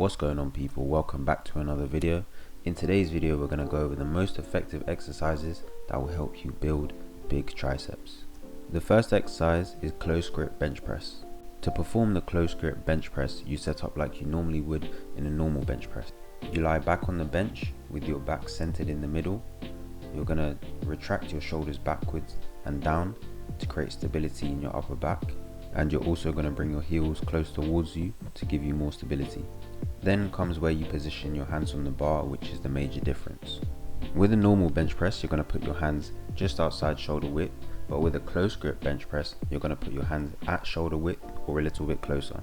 What's going on, people? Welcome back to another video. In today's video we're going to go over the most effective exercises that will help you build big triceps. The first exercise is close grip bench press. To perform the close grip bench press, you set up like you normally would in a normal bench press. You lie back on the bench with your back centered in the middle. You're going to retract your shoulders backwards and down to create stability in your upper back, and you're also going to bring your heels close towards you to give you more stability. Then comes where you position your hands on the bar, which is the major difference. With a normal bench press, you're going to put your hands just outside shoulder width, but with a close grip bench press, you're going to put your hands at shoulder width or a little bit closer.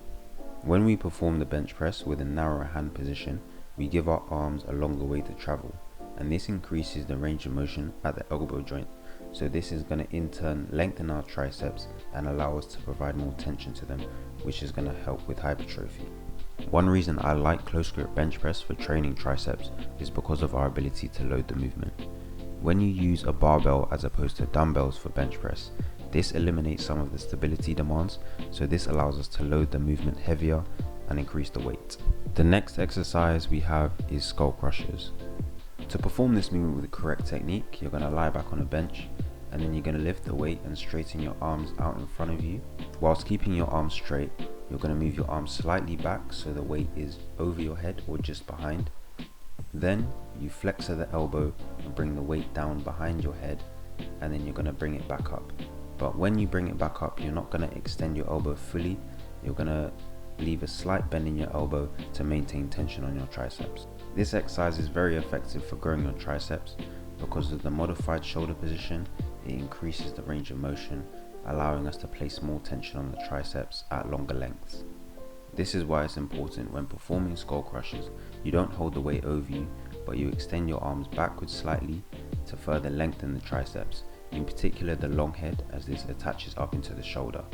When we perform the bench press with a narrower hand position, we give our arms a longer way to travel, and this increases the range of motion at the elbow joint. So this is going to in turn lengthen our triceps and allow us to provide more tension to them, which is going to help with hypertrophy. One reason I like close grip bench press for training triceps is because of our ability to load the movement. When you use a barbell as opposed to dumbbells for bench press, this eliminates some of the stability demands, so this allows us to load the movement heavier and increase the weight. The next exercise we have is skull crushers. To perform this movement with the correct technique, you're going to lie back on a bench, and then you're going to lift the weight and straighten your arms out in front of you. Whilst keeping your arms straight, you're going to move your arms slightly back so the weight is over your head or just behind. Then you flex at the elbow and bring the weight down behind your head, and then you're going to bring it back up. But when you bring it back up, you're not going to extend your elbow fully. You're going to leave a slight bend in your elbow to maintain tension on your triceps. This exercise is very effective for growing your triceps because of the modified shoulder position. It increases the range of motion, allowing us to place more tension on the triceps at longer lengths. This is why it's important when performing skull crushers, you don't hold the weight over you, but you extend your arms backwards slightly to further lengthen the triceps, in particular the long head, as this attaches up into the shoulder.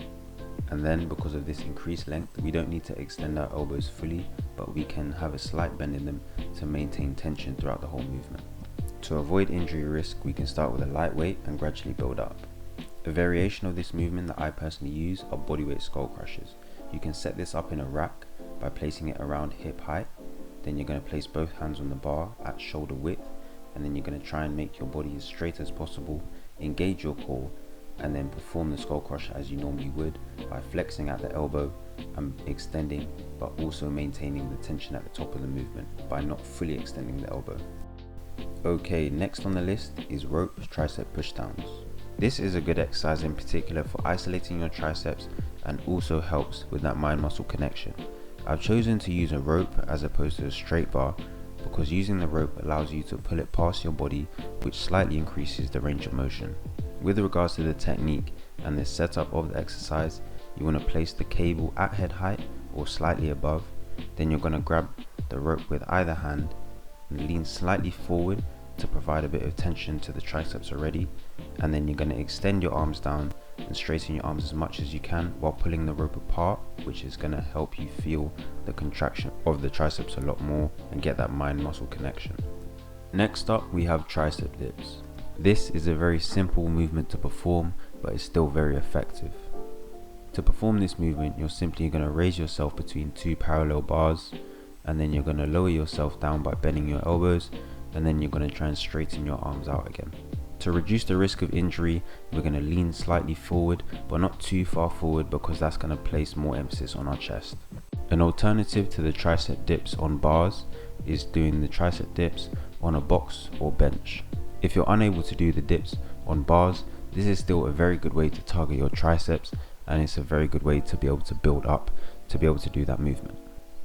And then because of this increased length, we don't need to extend our elbows fully, but we can have a slight bend in them to maintain tension throughout the whole movement. To avoid injury risk, we can start with a light weight and gradually build up. A variation of this movement that I personally use are bodyweight skull crushers. You can set this up in a rack by placing it around hip height. Then you're going to place both hands on the bar at shoulder width, and then you're going to try and make your body as straight as possible, engage your core, and then perform the skull crusher as you normally would by flexing at the elbow and extending, but also maintaining the tension at the top of the movement by not fully extending the elbow. Okay, next on the list is rope tricep pushdowns. This is a good exercise in particular for isolating your triceps and also helps with that mind muscle connection. I've chosen to use a rope as opposed to a straight bar because using the rope allows you to pull it past your body, which slightly increases the range of motion. With regards to the technique and the setup of the exercise, you want to place the cable at head height or slightly above. Then you're going to grab the rope with either hand and lean slightly forward to provide a bit of tension to the triceps already, and then you're going to extend your arms down and straighten your arms as much as you can while pulling the rope apart, which is going to help you feel the contraction of the triceps a lot more and get that mind muscle connection. Next up we have tricep dips. This is a very simple movement to perform, but it's still very effective. To perform this movement, you're simply going to raise yourself between two parallel bars, and then you're going to lower yourself down by bending your elbows, and then you're going to try and straighten your arms out again. To reduce the risk of injury, we're going to lean slightly forward, but not too far forward because that's going to place more emphasis on our chest. An alternative to the tricep dips on bars is doing the tricep dips on a box or bench. If you're unable to do the dips on bars, this is still a very good way to target your triceps, and it's a very good way to be able to build up to be able to do that movement.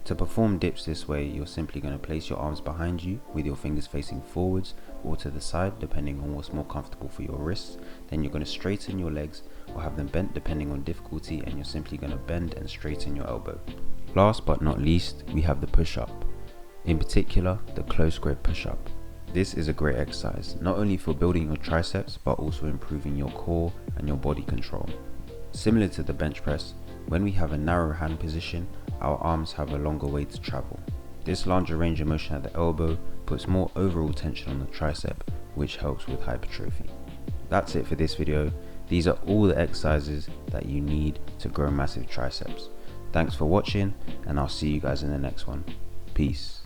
To perform dips this way, you're simply going to place your arms behind you with your fingers facing forwards or to the side depending on what's more comfortable for your wrists. Then you're going to straighten your legs or have them bent depending on difficulty, and you're simply going to bend and straighten your elbow. Last but not least, we have the push-up. In particular, the close grip push-up. This is a great exercise, not only for building your triceps but also improving your core and your body control. Similar to the bench press, when we have a narrow hand position, our arms have a longer way to travel. This larger range of motion at the elbow puts more overall tension on the tricep, which helps with hypertrophy. That's it for this video. These are all the exercises that you need to grow massive triceps. Thanks for watching, and I'll see you guys in the next one. Peace.